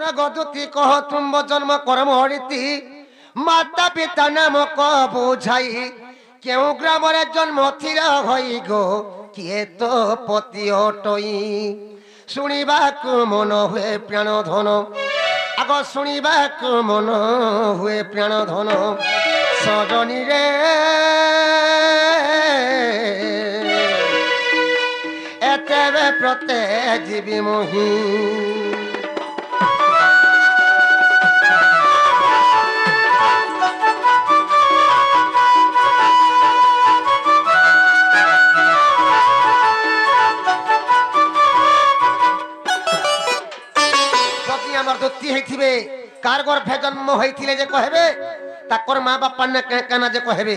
শুনে গদুতি কহ তুম্ব জন্ম কর্ম হরিতি মাতা পিতা নামক বুঝাই কেউ গ্রামরে জন্ম থির হই গো কিয়ে তো পতি অটই শুনিবাকু মন হুয়ে প্রাণ ধন আগ শুনিবাকু মন হুয়ে প্রাণ ধন সজনী রে এতেবে প্রতে জীবী মহি দত্তি হইতিবে কার গর্ভে জন্ম হইতিলে যে কহেবে তাকর মা বাপা না কানা যে কহেবে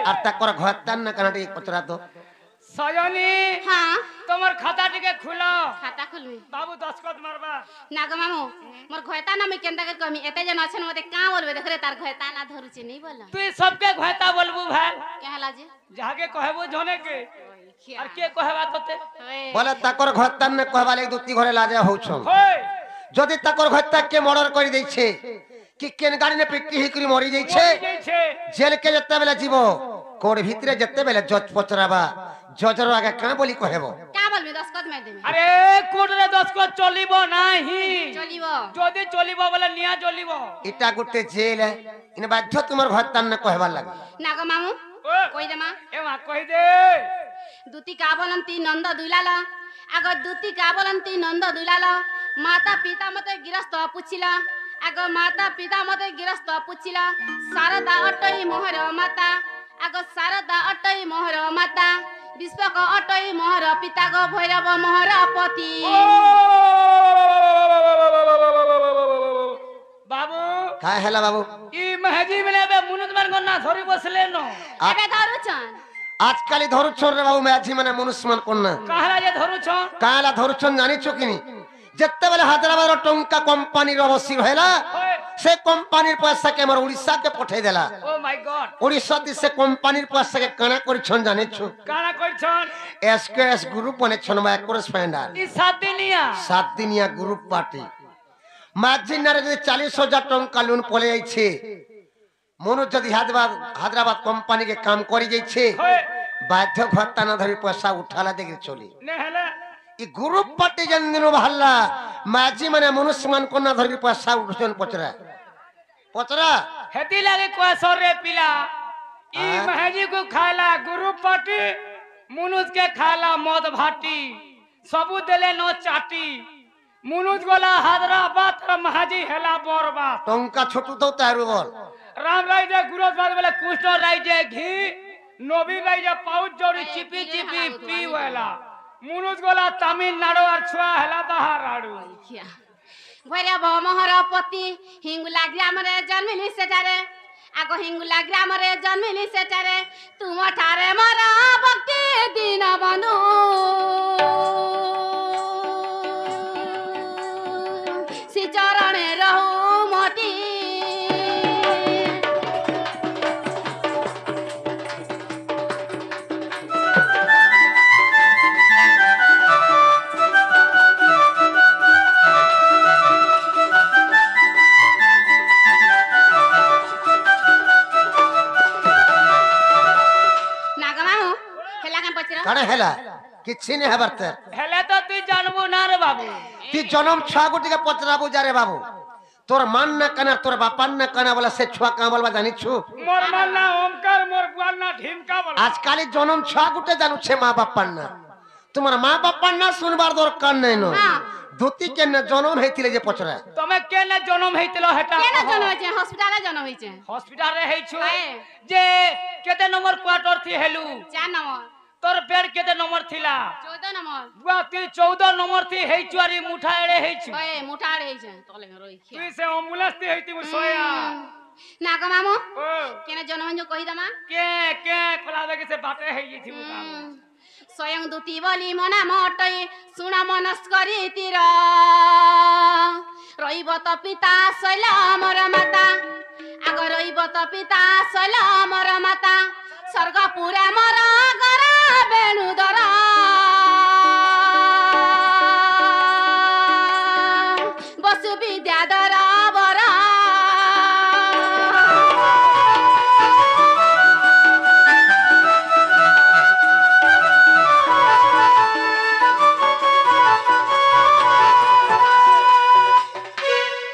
আর তাকর ঘরতার না কানা টিকে পচরা তো সজনী হ্যাঁ তোমার খাতা টিকে খুলো খাতা খুলবি বাবু দশকত মারবা না গো মামু মোর ঘয়তা না আমি কেনতা করে কমি এতে জন আছেন মতে কা বলবে দেখরে তার ঘয়তা না ধরুছি নাই বল তুই সবকে ঘয়তা বলবু ভাই কেহলা যে যাকে কহেবু জনে কে আর কে কহেবা তোতে বলে তাকর ঘরতার না কহবা লাগি দুতি ঘরে লাজা হউছ হয় যদি তাকর ঘরতা কে মর্ডর করে দেইছে কি কেন গাড়ি নে পিটি হি করে মরি যাইছে জেল কে যেতে বেলা জীব কোর ভিতরে যেতে বেলা জজ পচরাবা জজর আগে কা বলি কহেব কা বলবি 10 কত মাই দেবি আরে কোটরে 10 কত চলিব নাহি চলিব যদি চলিব বলে নিয়া চলিব এটা গুটে জেল ইনে বাধ্য তোমার ঘরতার না কহবার লাগে না গো মামু কই দেমা এ মা কই দে দুতি কা বলন্তি নন্দ দুলাল আগ দুতি কা বলন্তি নন্দ দুলাল মাতা পিতা মতে গৃহস্থ পুছিলা আগ মাতা পিতা মতে গৃহস্থ পুছিলা শারদা অটই মোহর মাতা আগ শারদা অটই মোহর মাতা বিশ্বক অটই মোহর পিতা গো ভৈরব মোহর পতি বাবু কায় হেলা বাবু ই মহাজি বলে মুনুত মান গন্না ধরি বসলে ন এবে ধরুছন আজকালি ধরুছন রে বাবু ম্যাজি মানে মনুষ্যমান কন্যা কাহলা যে ধরুছ কালা ধরুছন জানিছো কিনি যেতেবেলে হায়দ্রাবাদ টঙ্কা কোম্পানির অবস্থির হইলা সে কোম্পানির পয়সা কে আমার উড়িষ্যা কে পঠাই দেলা ও মাই গড উড়িষ্যা দিছে কোম্পানির পয়সা কে কানা করিছন জানিছো কানা কইছন এসকেএস গ্রুপ বনেছন মা করেসপন্ডেন্ট ই সাত দিনিয়া গ্রুপ পার্টি মাঝিনারে যদি 40,000 টঙ্কা লোন পলে যাইছে মনু যদি হায়দ্রাবাদ কোম্পানি কে কাম করি যাইছে বাধ্য ঘরতা না ধরি পয়সা উঠালা দেখে চলি নেহলা ই গ্রুপ পার্টি জন্দিন ভাল্লা মাঝি মানে মনুষ্যমান কন্যা ধরি পয়সা উঠছেন পচরা পচরা হেতি লাগে কয়সর রে পিলা ই মহাজি को खाला गुरु पाटी मुनुज के खाला मद भाटी सबु देले नो चाटी मुनुज गोला हैदराबाद महाजी हेला बरबाद টঙ্কা ছোট দাও তার বল राम राय जे गुरु बाद बोले कृष्ण राय जे घी नबी राय जे पाउच जोड़ी चिपी चिपी पी वाला मुनुज गोला तमिलनाडु और छुआ हेला बाहर आडू ভৈরব মোহর পতি হিঙ্গুলা গ্রামরে জন্মিলি সেটারে আগ হিঙ্গুলা গ্রামরে জন্মিলি সেটারে তুম ঠারে মর ভক্তি দিন বন্ধু শ্রী চরণে রহু মতি কানে হেলা কিছি নে হেবারতে হেলে তো তুই জানবো না রে বাবু তুই জনম ছুয়া গুটিকে পচরাবু যারে বাবু তোর মান না কানা তোর বাপান না কানা বলা সে ছুয়া কা বলবা জানিছু মোর মান না ওমকার মোর বুয়ার না ঢিমকা বল আজকালি জনম ছুয়া গুটে জানুছে মা বাপান না তোমার মা বাপান না শুনবার দরকার নাই ন দুতি কেন জনম হইতিলে যে পচরা তুমি কেন জনম হইতিলো হেটা কেন জন্ম হইছে হসপিটালে জন্ম হইছে হসপিটালে হইছো যে কেতে নম্বর কোয়ার্টার থি হেলু 4 নম্বর তোর বেড কেতে নম্বর থিলা 14 নম্বর বুয়া তুই 14 নম্বর থি হেইছু আরি মুঠা এড়ে হেইছু ওই মুঠা এড়ে হইছে তলে রই তুই সে অ্যাম্বুলেন্স থি হইতিবু সোয়া না গো মামু ও কেন জন্ম হইছো কই দামা কে খোলা দেখে সে বাটে হেইছিবু কাম স্বয়ং দুতি বলি মনা মটই শুণ মনস করি তীর রইব তো পিতা শৈল মর মাতা আগ রইব তো পিতা শৈল মর মাতা স্বর্গ পুরা মর গরা বেণুদর বসু বিধি ଆଦର ବର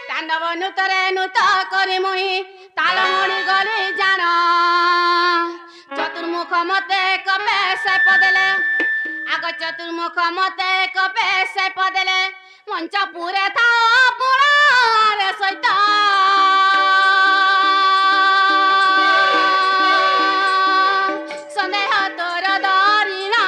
ତାଣ୍ଡବ ନୃତରେ ନୃତ କରି ମୁଇଁ ତାଳମଣି ଗଲି ଜାଣ ଚତୁର୍ମୁଖ ମତେ କପେ ସେପ ଦେଲେ ଆଗ ଚତୁର୍ମୁଖ ମତେ କପେ ସେପ ଦେଲେ ମଞ୍ଚ ପୁରେ ଥାଅ ପୁରାରେ ସହିତ ସନ୍ଦେହ ତୋର ଧରିଣା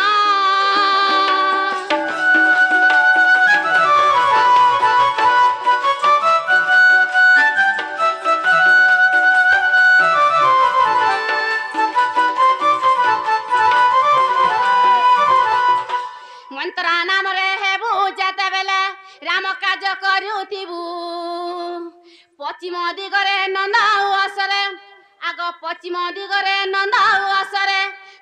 ମନ୍ତ୍ର ନାମରେ ହେବୁ ଯେତେବେଳେ ରାମ କାର୍ଯ୍ୟ କରୁଥିବୁ ପଶ୍ଚିମ ଦିଗରେ ନନ୍ଦ ଉଆସରେ ଆଗ ପଶ୍ଚିମ ଦିଗରେ ନନ୍ଦ ଉଆସରେ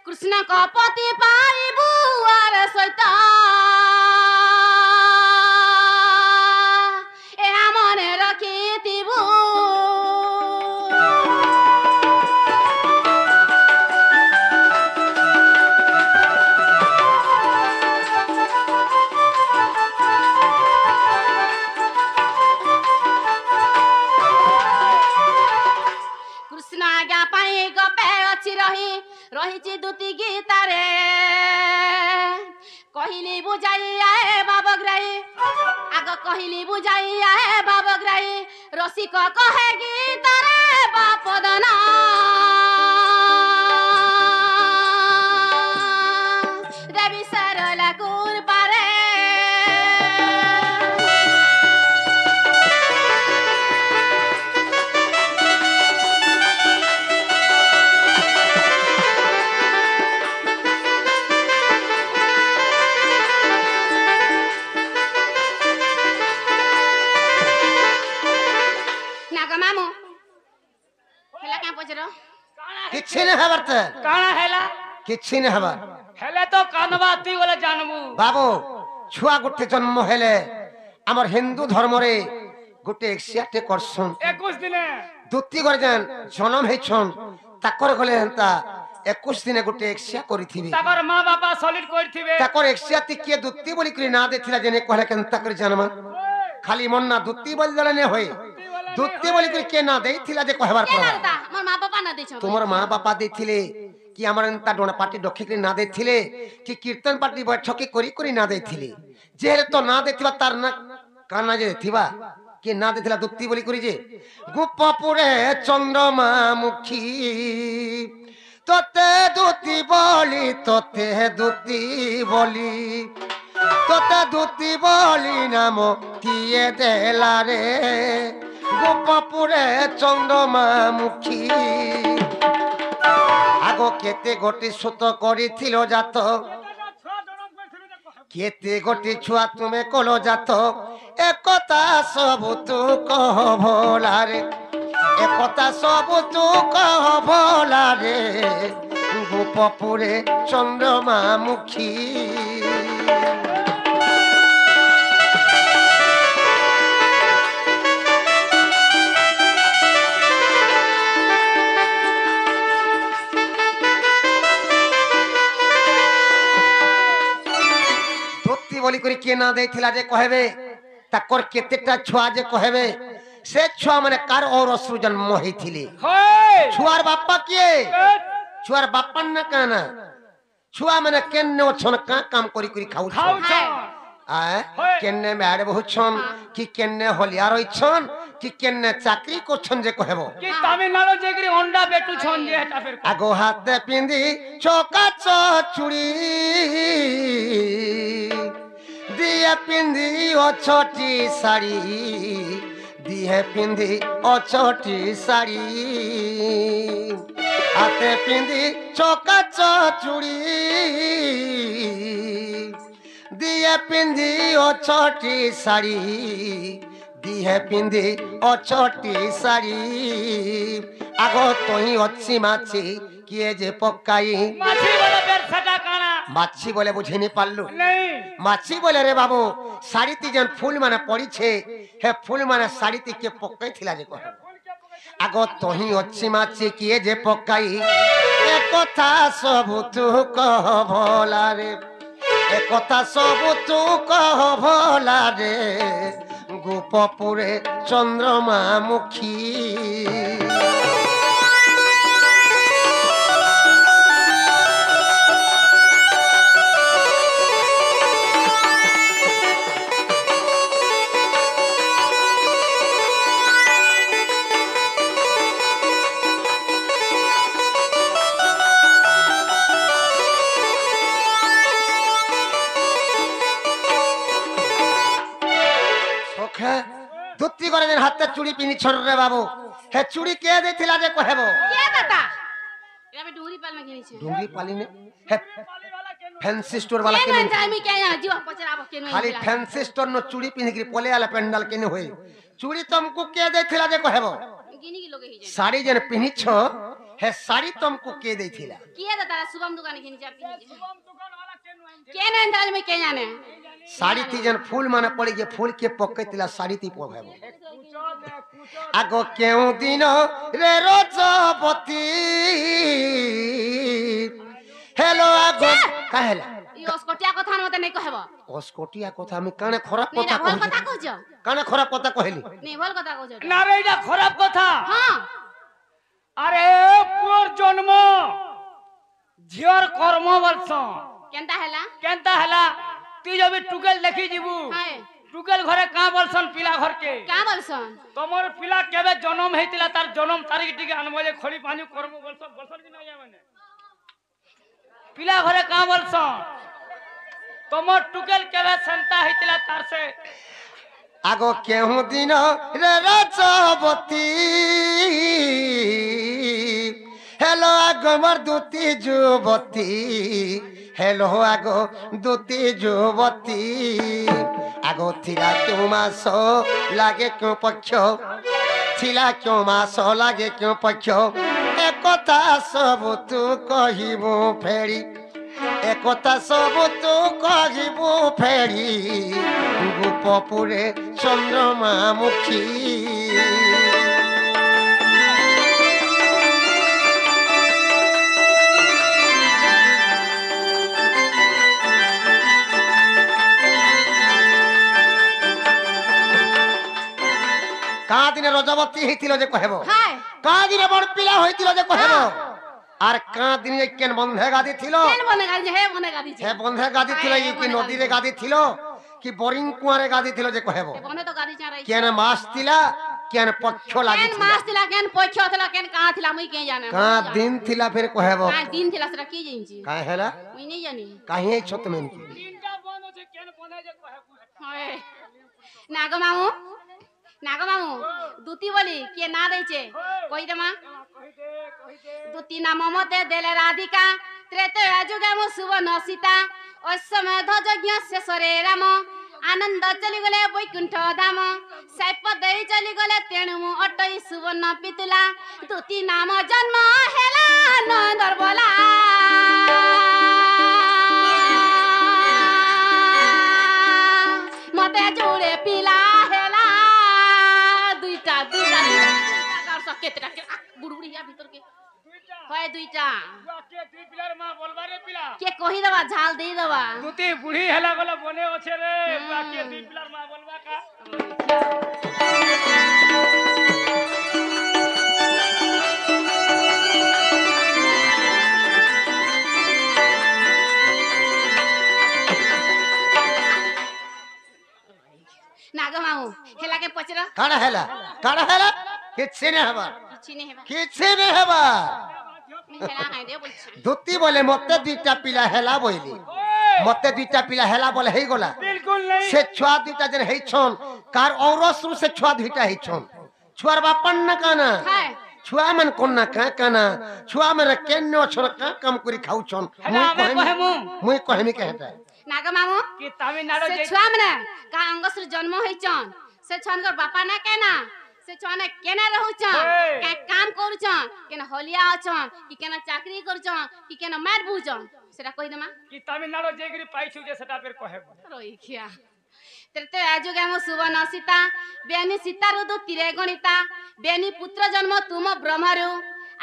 କୃଷ୍ଣଙ୍କ ପତି ପାଇବୁ ଆର ସହିତ ଏହା ମନେ ରଖିଥିବୁ ରହିଛି ଦୁତି ଗୀତାରେ କହିଲି ବୁଝାଇ ଆଏ ବାବଗ୍ରାହୀ ଆଗ କହିଲି ବୁଝାଇ ଆଏ ବାବଗ୍ରାହୀ ରସିକ କହେ ଗୀତାରେ ବାପଦନା ଦେବୀ ସରଲା କୁରପାରେ କିଛି ନା ହେବାର ତ କାଣା ହେଲା କିଛି ନା ହେବାର ହେଲେ ତ କାନ୍ଦବା ତୁଇ ଗଲେ ଜାନବୁ ବାବୁ ଛୁଆ ଗୋଟେ ଜନ୍ମ ହେଲେ ଆମର ହିନ୍ଦୁ ଧର୍ମରେ ଗୋଟେ ଏକ୍ସିଆଟେ କରସନ୍ 21 ଦିନେ ଦୁତି করে যান জনম হেছন তাকর গলে হেন্তা 21 দিনে গোটে এক্সিয়া করিথিবি তাকর মা বাবা সলিড করিথিবে তাকর এক্সিয়া টিকে দুতি বলি করে না দেছিলা জেনে কহলে কেনতা করে জানমা খালি মন না দুতি বলি দলে নে হই দুতি বলি করে কে না দেইছিলা যে কহবার পর আমার মা বাবা না দেছো তোমার মা বাবা দেইছিলে কি আমার এন্তা ডোনা পার্টি ডখি করে না দেইছিলে কি কীর্তন পার্টি বৈঠকি করি করি না দেইছিলে যেহেতু তো না দেইতিবা তার না কানা যে থিবা কি না দেইছিলা দুতি বলি করি যে গোপপুরে চন্দ্রমা মুখী তোতে দুতি বলি তোতে দুতি বলি তোতে দুতি বলি নাম কিয়ে দেলা রে গোপপুরে চন্দ্রমা মুখী আগো কেতে গোটি সুত করিছিল জাত কেতে গোটি ছুয়া তুমি কলো জাত একতা সবু তু কহ ভোলারে একতা সবু তু কহ ভোলারে গোপপুরে চন্দ্রমা মুখী বলি করে কে না দেইছিলা যে কহেবে তাকর কেতেটা ছুয়া যে কহেবে সে ছুয়া মানে কার और অশ্রু জন্ম হইছিলে ছুয়ার বাপ্পা কিয়ে ছুয়ার বাপ্পার না কানা ছুয়া মানে কেনে অছন কা কাম করি করি খাউ আয় কেনে মেয়ারে বহুছন কি কেনে হলিয়া রইছন কি কেনে চাকরি করছন যে কহেব কি তামিলনাড়ু যেগরি অন্ডা বেটু ছন যে এটা ফের আগো হাতে পিঁধি চকা চুড়ি দিয়ে পিঁধি অছটি শাড়ি দিয়ে পিঁধি অছটি শাড়ি হাতে পিঁধি চকা চুড়ি দিয়ে পিঁধি অছটি শাড়ি দিয়ে পিঁধি অছটি শাড়ি আগো তুই অছি মাছি কিয়ে যে পকাই মাছি বলে বের সেটা কানা মাছি বলে বুঝিনি পারলু नहीं মাছি বলে রে বাবু শাড়িতে যেন ফুল মানে পড়িছে হে ফুল মানে শাড়িতে কে পকাই থিলা যে কহে আগ তহি অছি মাছি কিয়ে যে পকাই এ কথা সবু তু কহ ভোলা রে এ কথা সবু তু কহ ভোলা রে গোপপুরে চন্দ্রমা মুখী ধুতি করে দিন হাতে চুড়ি পিনি ছোট রে বাবু হে চুড়ি কে দেছিলা যে কহেব কে দাদা আমি ডুরি পাল না কিনেছি ডুঙ্গি পালিনে হে ফ্যান্সি স্টোর वाला কেন কেনে আমি কে জানি জীব পচরাব কেন খালি ফ্যান্সি স্টোর ন চুড়ি পিনি কি পলে আলা পেন্ডাল কেনে হই চুড়ি তুমকু কে দেছিলা যে কহেব কিনি কি লোকে হিজে শাড়ি যেন পিনিছ হে শাড়ি তুমকু কে দেছিলা কে দাদা শুভম দোকানে কিনেছি আর কিনেছি কেন জানি আমি কে জানে শাড়ি তি যেন ফুল মানে পড়ি যে ফুল কে পকাইতিলা শাড়ি তি পকাইব আগ কেউ দিন রে রজপতি হেলো আগ কাহেলা ই অস্কটিয়া কথা মতে নাই কহেব অস্কটিয়া কথা আমি কানে খারাপ নি কথা ভল কইছি কথা কইছ কানে খারাপ কথা কইলি নি ভল কথা কইছ ना रे এটা খারাপ কথা হ্যাঁ আরে পুর জন্ম ঝিওর কর্ম বলছ কেনটা হেলা কেনতা হেলা তুই যদি টুকেল দেখি যিবু হায় টুকেল ঘরে কা বলছন পিলা ঘরকে কা বলছন তোমার পিলা কেবে জন্ম হইতিলা তার জন্ম তারিখ টিকে আনবো যে খড়ি পানি কর্ম বলছন বলছন কি না মানে পিলা ঘরে কা বলছন তোমার টুকেল কেবে সেন্তা হইতিলা তার সে আগ কেউ দিন রে রজপতি হেলো আগ মোর দুতি যুবতী হেলো আগ দুতি যুবতী আগ থিলা কেউ মাস লাগে কেউ পক্ষ থিলা কেউ মাস লাগে কেউ পক্ষ একথা সবু তু কহিবু ফেরি একথা সবু তু কহিবু ফেরি গোপপুরে চন্দ্রমা মুখী কাঁ দিনে রজবতী হইছিল যে কহেব হায় কাঁ দিনে বড় পিলা হইছিল যে কহেব হ্যাঁ। আর কাঁ দিনে কেন বন্ধে গাদি ছিল কেন মনে গাদি হে মনে গাদি হে বন্ধে গাদি ছিল হ্যাঁ, কি মনে নদীরে গাদি। গাদি ছিল কি বোরিং কুয়ারে গাদি ছিল যে কহেব বনে তো গাদি চারাই কেন মাছ ଥିଲା কেন পক্ষ লাগি কেন মাস দিলা কেন পক্ষ থলা কেন কা থিলা মুই কে জানে কাঁ দিন ଥିଲା ফের কহেব কা দিন থিলা সেটা কি জানিছি কাঁ হেলা মুই নাই জানি কাহি এই ছত মেন কি তিনটা বন্ধ আছে কেন বনে যে কহে হয় নাগ মামু দুতি বলি কে না দেইছে কই দে মা দুতি নাম মতে দেলে রাধিকা ত্রেতয়া যুগে মু সুবর্ণ সীতা অশ্বমেধ যজ্ঞ শেষরে রাম আনন্দ চলি গলে বৈকুণ্ঠ ধাম সাইপ দেই চলি গলে তেণু মু অটই সুবর্ণ পিতুলা দুতি নাম জন্ম হেলা নন্দর বলা মতে জুড়ে পিলা হেলা দুইটা দুইটা কেতেটা বুড়বুড়ি ইয়া ভিতর কে হয় দুইটা কে দুই পিলার মা বলবা রে পিলা কে কহি দেবা ঝাল দেই দেবা দুটি বুড়ি হেলা গলে বনে আছে রে কে দুই পিলার মা বলবা কা নাগ মামু হেলা কে পচরা কাড়া হেলা কিছি নে হবা কিছু নেই হেবা কিছি নে হবা হেলা হাই দে বলছি ধুতি বলে মতে দুইটা পিলা হেলা বইলি মতে দুইটা পিলা হেলা বলে হেই গলা बिल्कुल नहीं সে ছুয়া দুইটা যেন হেইছন কার ঔরসরু সে ছুয়া দুইটা হেইছন ছুয়ার বাপন না কানা হায় ছুয়া মান কোনা কা কানা ছুয়া মেরে কেন ছর কা কাম করি খাউছন হেলা আমি কহেমু মুই কহেমি কেহেটা নাগ মামু कि तमिलनाडु से जे छुआ मने का अंगसर जन्म होइचन से छनकर बापा ना केना से छने केना रहउचन हे। का काम करूचन केना होलिया अचन कि केना चाकरी करूचन कि केना मार बुचन সেটা কই দেমা কি তামিলনাড়ু যেগিরি পাইছু যে সেটা ফের কহেব রইখিয়া তেতে আজুগে আমো সুবর্ণ সীতা বেনি সীতারু দুতিরে গণিতা বেনি পুত্র জন্ম তুম ব্রহ্মরু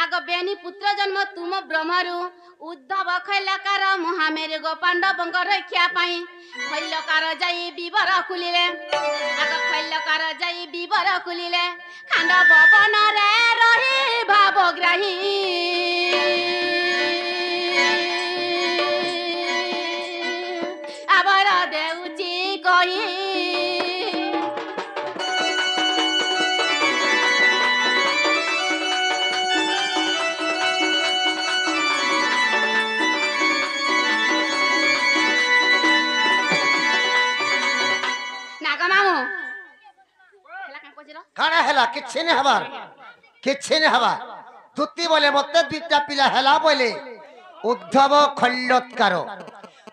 আগ বেনি পুত্র জন্ম তুম ব্রহ্মরু উদ্ধব খৈলকার মহামেরু গো পাণ্ডবঙ্গ রক্ষা পাই খৈলকার যাই বিবর খুলিলে আগ খৈলকার যাই বিবর খুলিলে খাণ্ডব বনরে রহি ভাবগ্রাহী আবার দেউচি কহি নাগমামু হেলা কাঁ কইছির কাଣା হেলা কিছু নে হবার কিছু নে হবা দুতি বলে মতে দুইটা পিলা হেলা বলে উদ্ধব খল্লৎকার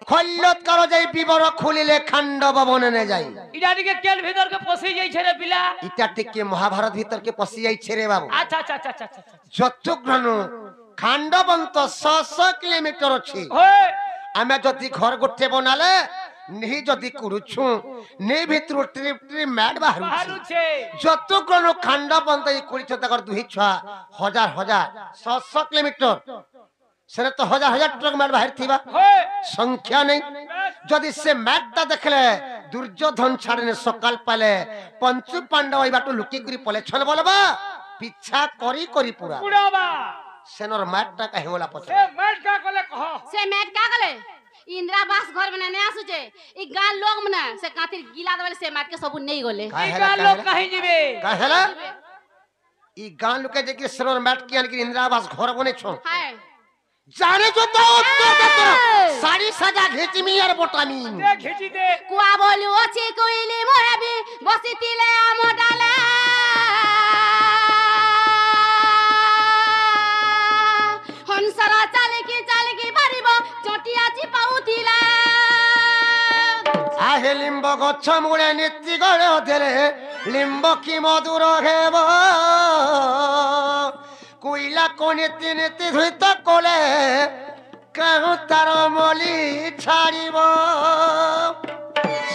খল্লৎকার যাই বিবর খুলিলে খাণ্ডব বনে যাই ইডা দিকে কেল ভিতরকে পসি যাইছে রে পিলা ইটা টিকে মহাভারত ভিতরকে পশি যাইছে রে বাবু আচ্ছা আচ্ছা আচ্ছা আচ্ছা আচ্ছা যতগ্রহণ খাণ্ডবন্ত 600 কিলোমিটার ଅଛି হয় ଆମେ ଯଦି ଘର ଗୋଟେ ବନାଲେ ନି ଯଦି କରୁଛୁ ନି ଭିତରୁ ଟ୍ରିପ ଟ୍ରିପ ମ୍ୟାଟ ବାହାରୁଛି ବାହାରୁଛେ ଯତଗ୍ରହଣ ଖାଣ୍ଡବନ୍ତ ଏଇ କରିଛ ତାଙ୍କର ଦୁଇ ଛୁଆ ହଜାର ହଜାର 600 କିଲୋମିଟର সেটা তো হাজার হাজার ট্রাক ম্যাট বাহির থিবা হয় সংখ্যা নেই যদি সে ম্যাটটা দেখলে দুর্যোধন ছাড়েন সকাল পালে পঞ্চু পাণ্ডব এই বাটু লুকি করি পলেছন বলবা পিছা করি করি পুরা পুরাবা সেনর ম্যাটটা কাহিমলা পছন্দ সে মাইট কা কলে কহ সে মেট কা গলে इंदिरावास घर में नहीं आसुचे ई गां लोग मने से कातिर गिला देले से मार के सब नहीं गले इका लोग कहीं जिबे काहेला ई गां लुके जे कि सेनर ম্যাট কি আনকি ইন্দিরাবাস ঘর বনেছ हाय জানে তো তো সারি সাজা ঘেচিমি আর বটামি দে ঘিচি দে कुआ बोलू अछि कोइली मोहेबी बसितिले आम डाले हंसरा चाले की बारिबो चटिया चिपाउतिला আহে লিম্ব গছ মূলে নীতি গড়ে দেলে লিম্ব কি মধুর হেব কুইলা কোনিতি নীতি ধুইত কোলে কাহু তার মলি ছাড়িব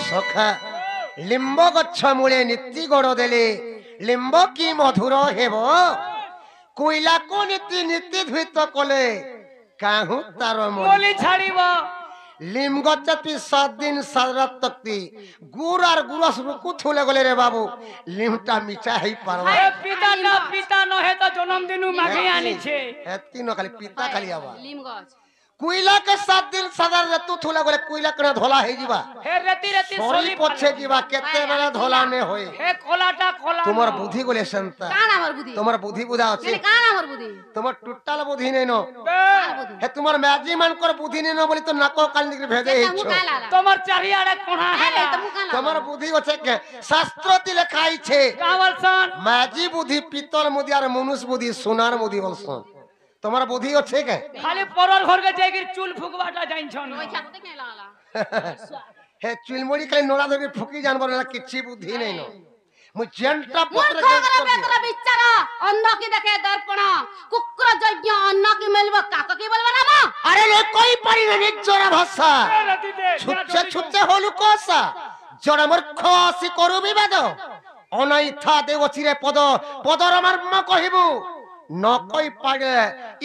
সখা লিম্ব গছ মূলে নীতি গড় দেলে লিম্ব কি মধুর হেব কুইলা কোনিতি নীতি ধুইত কোলে কাহু তার মলি বলি ছাড়িব লিম গচ্ছাতি 7 দিন 7 রাত তকতি গুড় আর গুরস রুকু থুলে গলে রে বাবু লিমটা মিঠা হই পারবা এ পিতা ন হে তো জন্মদিনু মাগে আনিছে এতি ন খালি পিতা খালি আবা लीम गछ কুইলা কে 7 দিন 7 রাত থুলে গলে কুইলা কেনা ধলা হই ଯିବା হে রেতি রেতি সরি সলি পছে ଯିବା কেতে বেলা ধলা নে হই হে কোলাটা কোলা তোমার বুদ্ধি গলে সন্তা कान हमर बुद्धि তোমার বুদ্ধি বুধা আছে মানে কান हमर बुद्धि তোমার টোটাল বুদ্ধি নেই ন कान बुद्धि হে তোমার ম্যাজি মানকর বুদ্ধি নেই ন বলি তো নাক কাল নিকরি ভেদে এটা হেছো মুকা লালা তোমার চারিয়াড়ে কোণা হেলা এটা মুকা লালা তোমার বুদ্ধি আছে কে শাস্ত্রতে লেখা আছে কাওয়ালসন মাঝি বুদ্ধি পিতল মুদি আর মনুষ বুদ্ধি সোনার মুদি বলছন তোমার বুদ্ধি আছে কে খালি পরর ঘরকে যাইগির চুল ফুকবাটা জানছন ওই খাতে কে লালা হে চুলমুড়ি খালি নোড়া ধরে ফুকি জানবার না কিছু বুদ্ধি নেই ন মু জেন্টা পত্র मूर्ख गरे बेतर बिचार अन्न की देखे दर्पण कुकुर यज्ञ अन्न की मिलबो काक की बोलबो ना मो আরে রে কই পারি না নিজরা ভাষা এ রেতি দে ছুচ্ছে ছুচ্ছে হলু কোসা জড় মূর্খ আসি করু বিবাদ অনাইথা দেবচিরে পদ পদর মর্ম কহিবু ন কই পারে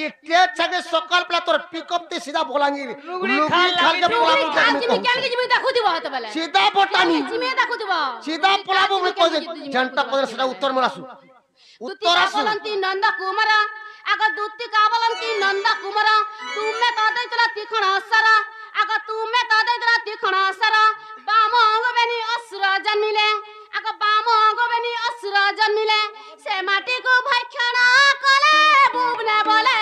ইটে ছাগে সকাল বেলা তোর পিকअप তে সিধা বলাঙ্গির লুগড়ি লুগড়ি খালকে লাগি, পোলাবু आज জানি मी केम के जिमी देखु दिबो हते बेले সিধা বটানি जिमी देखु दिबो সিধা পোলাবু মে কই জন্টা পদর সেটা উত্তর মরাসু दुती উত্তর আসু काबलंती नंद कुमार आग दुती काबलंती नंद कुमार तुमे तो दैतला तीखण असर आग तुमे तो दैतला तीखण असर बाम अंग बेनी असुर जन्मिले आग बाम अंग बेनी असुर जन्मिले से माटी को भक्षण कले बुबने बोले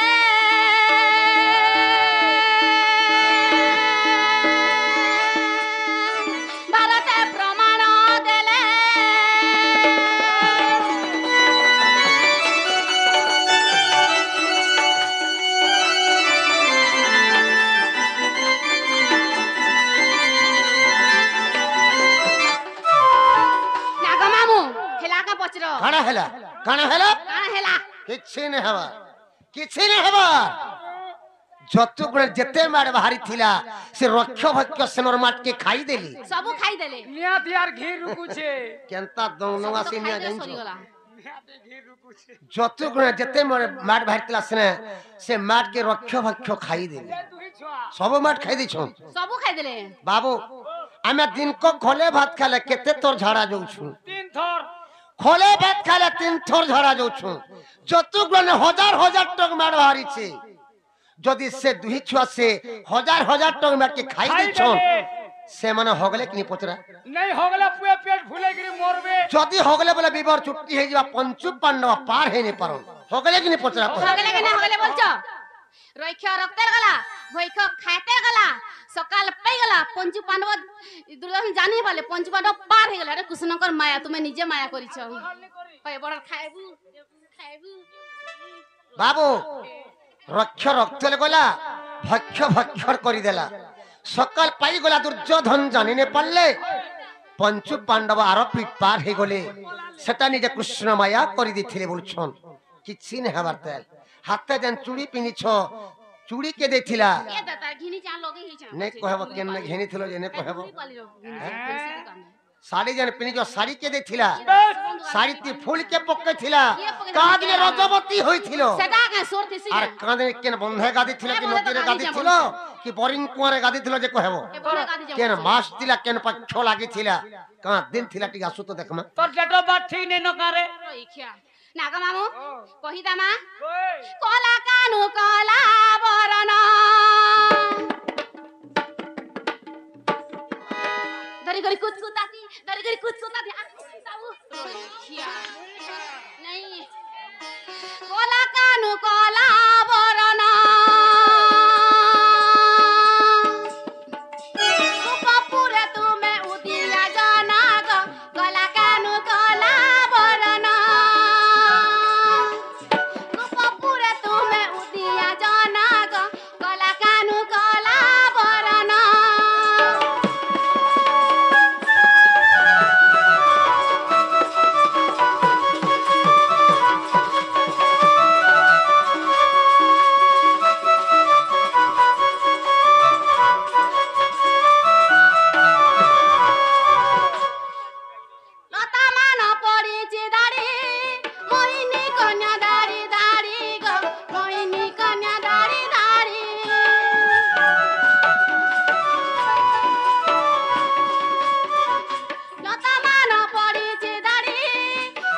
भारते प्रमाण देले नागमामु हेला का पचरो কানা হেলা কানা হেলা कान हेला কিছু নে হবা কিছু নে হবা যতগুণে যেতে মার বাহারি থিলা সে রক্ষ ভক্ষ সেনর মাটকে খাই দেলি सबु खाई देले नियाती यार घी रुकुछे কেনতা দৌনবাসী নিয়া জানছ সরিগলা नियाती घी रुकुछे যতগুণে যেতে মাট বাহারি থিলা সেনে সে মাটকে রক্ষ ভক্ষ খাই দেলি ये दुही छुआ সব মাট খাই দিছ सबु खाई देले বাবু আমি দিনক খোলে ভাত খালে কেতে তোর ঝাড়া যাউছু तीन थोर খোলে ভাত খালে 3 থর ঝাড়া যাউছু যতগুণে হাজার হাজার টক মার বাহারিছে যদি সে দুই ছুয়া সে হাজার হাজার টক মাটকে খাই দিছ সে মানে হগলে কিনি পচরা नहीं होगला पुए पेट फुले गिरी मोरबे যদি হগলে বলে বিবর ছুটি হয়ে যাবা পঞ্চু পান্ডব পার হয়ে নি পারো হগলে কিনি পচরা হগলে কেনে হগলে বলছো রৈখ রক্তের গলা ভৈখ খাইতে গলা সকাল পাই গলা পঞ্চু পাণ্ডব দুর্যোধন জানি বলে পঞ্চু পাণ্ডব পার হয়ে গলা রে কৃষ্ণকর মায়া তুমি নিজে মায়া করিছ কই বড় খাইবু খাইবু বাবু রক্ষ রক্তলে গলা ভক্ষ ভক্ষর করে দেলা সকাল পাই গলা দুর্যোধন জানি নে পারলে পঞ্চু পান্ডব আর পিঠ পার হয়ে গলে সেটা নিজে কৃষ্ণ মায়া করে দিছিলে বলছন কিছু না হবার তেল হাতে যেন চুড়ি পিনিছ চুড়ি কে দেখিলা এ দাদা ঘিনি চা লগে হিছ নে কহব কেন ঘেনি থিল যে নে কহব শাড়ি শাড়ি যেন পিনিছ শাড়ি কে দেখিলা শাড়িতে ফুল কে পকে থিলা কাঁদলে রজবতী হইছিল সেটা কে সোর দিছি আর কাঁদে কেন বন্ধে গাদি থিল কি নদীরে গাদি থিল কি বরিং কুয়ারে গাদি থিল যে কহব এ বড় গাদি যাব কেন মাস দিলা কেন পাচ্ছ লাগি থিলা কাঁ দিন থিলা টিকা আসু তো দেখমা তোর ডেটো বাট ঠিক নেই নকারে রৈখিয়া নাগা মামু কহি দামা ওই কলা কানু কলা বরণ ধরি গরি কুতকুতাতি আবু রৈখিয়া নাই কলা কানু কলা বরণ উপপুরে তুমি উদিয়া জনাগ কলা কানু কলা বরণ উপপুরে তুমি উদিয়া জনাগ কলা কানু কলা বরণ লতা মান পড়িছে দাড়ি মইনি কন্যা দাড়ি দাড়ি গো মইনি কন্যা দাড়ি দাড়ি লতা মান পড়িছে দাড়ি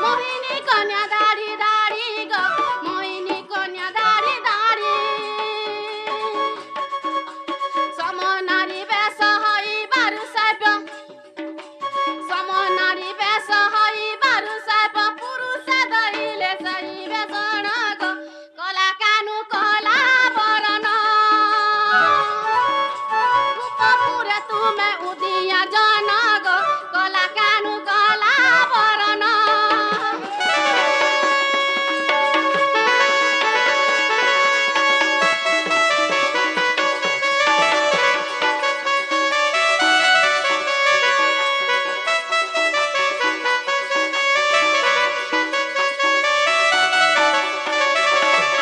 মইনি কন্যা দাড়ি দাড়ি গো মইনি কন্যা দাড়ি দাড়ি সমনারী বেশ হইবারু সাব্য সমনারী বেশ হইবারু সাব্য পুরুষ ধরিলে সইবে জনক কলা কানু কলা বরণ উপপুরে তুমে উদিয়া জনক কলা কানু কলা বরণ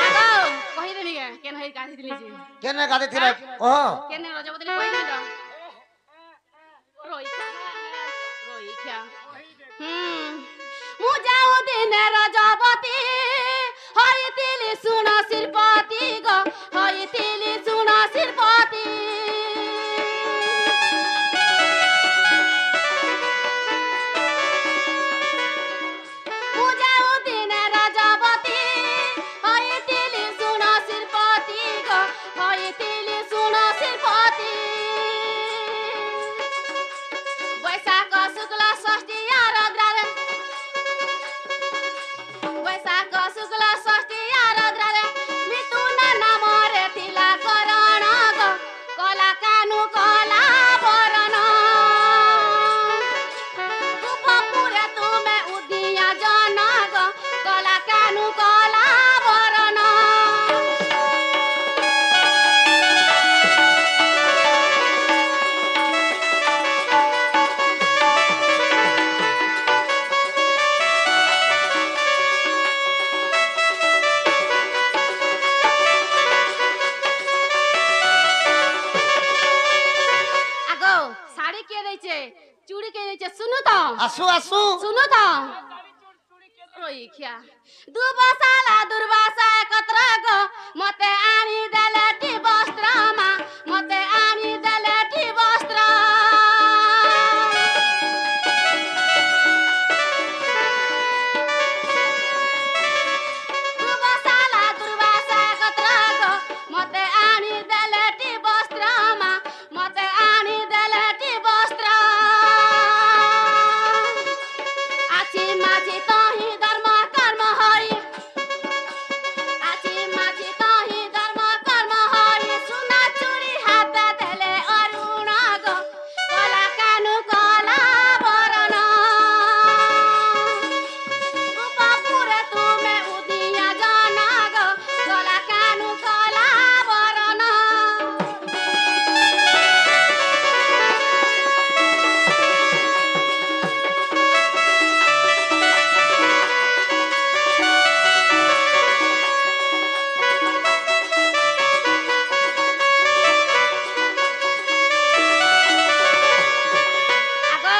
আগো কহি দেবি কে কেন হই গাধি দিলি যে কেন গাদি থিলা কহ কেন রজবতী কই দিল রইখ্যা মু যাও দিনে রজবতী হইতিলি শুন শিরপতি গো হইতিলি শুন শিরপতি মু যাও দিনে রজবতী হইতিলি শুন শিরপতি গো হইতিলি শুন শিরপতি আসু আসু শুনু তো রইখিয়া দুবসালা দুর্বাসা একত্র গো মতে আনি দেলে টি বস্ত্র মা মতে আনি দেলে টি বস্ত্র দুবসালা দুর্বাসা একত্র গো মতে আনি দেলে টি বস্ত্র মা মতে আনি দেলে টি বস্ত্র আছি মাঝি তহি ধর্ম কর্ম হরি আছি মাঝি তহি ধর্ম কর্ম হরি সোনা চুরি হাতে দেলে অরুণ গো কলা কানু কলা বরণ উপপুরে তুমে উদিয়া জন গো কলা কানু কলা বরণ আগো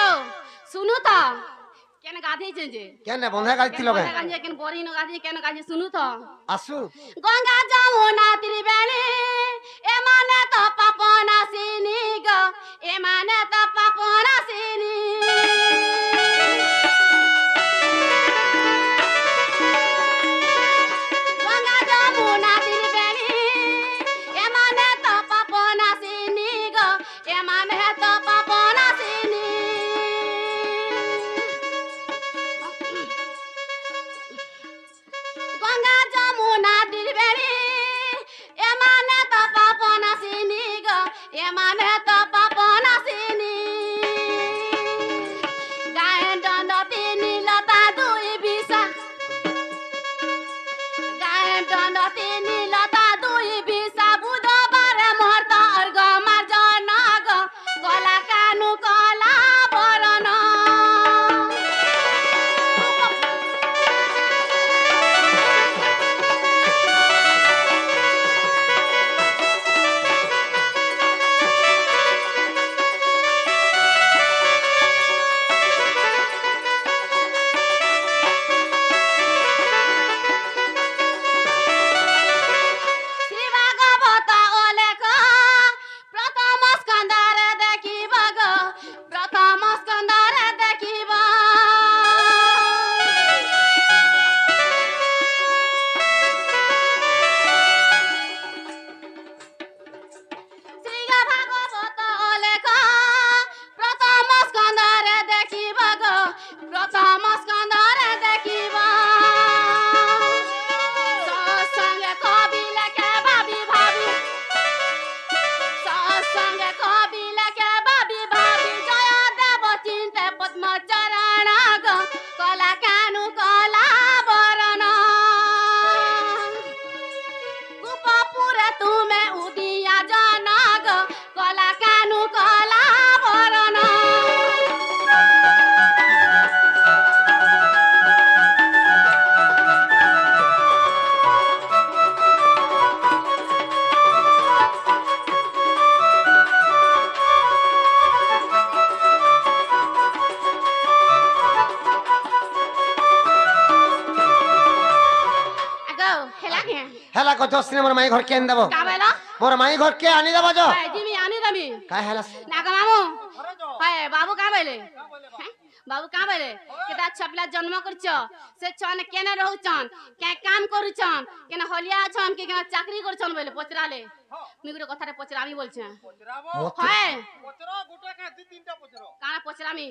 শুনু তো কেন গাধেইছে যে কেন বন্ধা গাইছিল কেন গাঞ্জে কেন বরিনো গাধি কেন গাধি শুনু তো আসু গঙ্গা যমুনা ত্রিবেণী এমানে তো পাপ নাশিনী গো এমানে তো পাপ নাশিনী গঙ্গা যমুনা ত্রিবেণী এমানে তো পাপ নাশিনী গো এমানে তো পাপ নাশিনী গঙ্গা যমুনা ত্রিবেণী এমানে তো পাপ নাশিনী গো এমানে তো পাপ নাশিনী গায়ে দণ্ড তিনি লতা দুই বিশা গায়ে দণ্ড তিনি লতা দুই বিশা বুধবারে মর্ত অর্ঘ মার্জন গো কলা কানু কলা বরণ শ্রী ভাগবত অলেখ প্রথম স্কন্ধরে দেখিব গো প্রথম স্কন্ধরে দেখিব শ্রী ভাগবত অলেখ প্রথম স্কন্ধরে দেখিব গো প্রথম স্কন্ধরে দেখিব সৎসঙ্গে কবি লেখে ভাবি ভাবি সৎসঙ্গে কবি লেখে ভাবি ভাবি জয় দেব চিন্তে পদ্ম চরণ গো কলা কানু কলা বরণ গোপপুরে তুমে উদিয়া জন গো কলা কানু কলা বরণ আগো হেলা কে হেলা কত সিনে মোর মাই ঘর কেন দেব কাবেলা মোর মাই ঘর কে আনি দেব যো ভাই জিমি আনি দামি কাই হেলা নাগা মামু ভাই বাবু কা বলে বাবু কা বলে কেটা ছপিলা জন্ম করছ সে ছন কেনে রহুছন কে কাম করুছন কেনে হলিয়া ছন কে কেনে চাকরি করছন বলে পচরালে মুই গুলো কথারে পচরামি বলছে মত হয় পচরা গোটা কা 2-3টা পচরা কানা পচরামি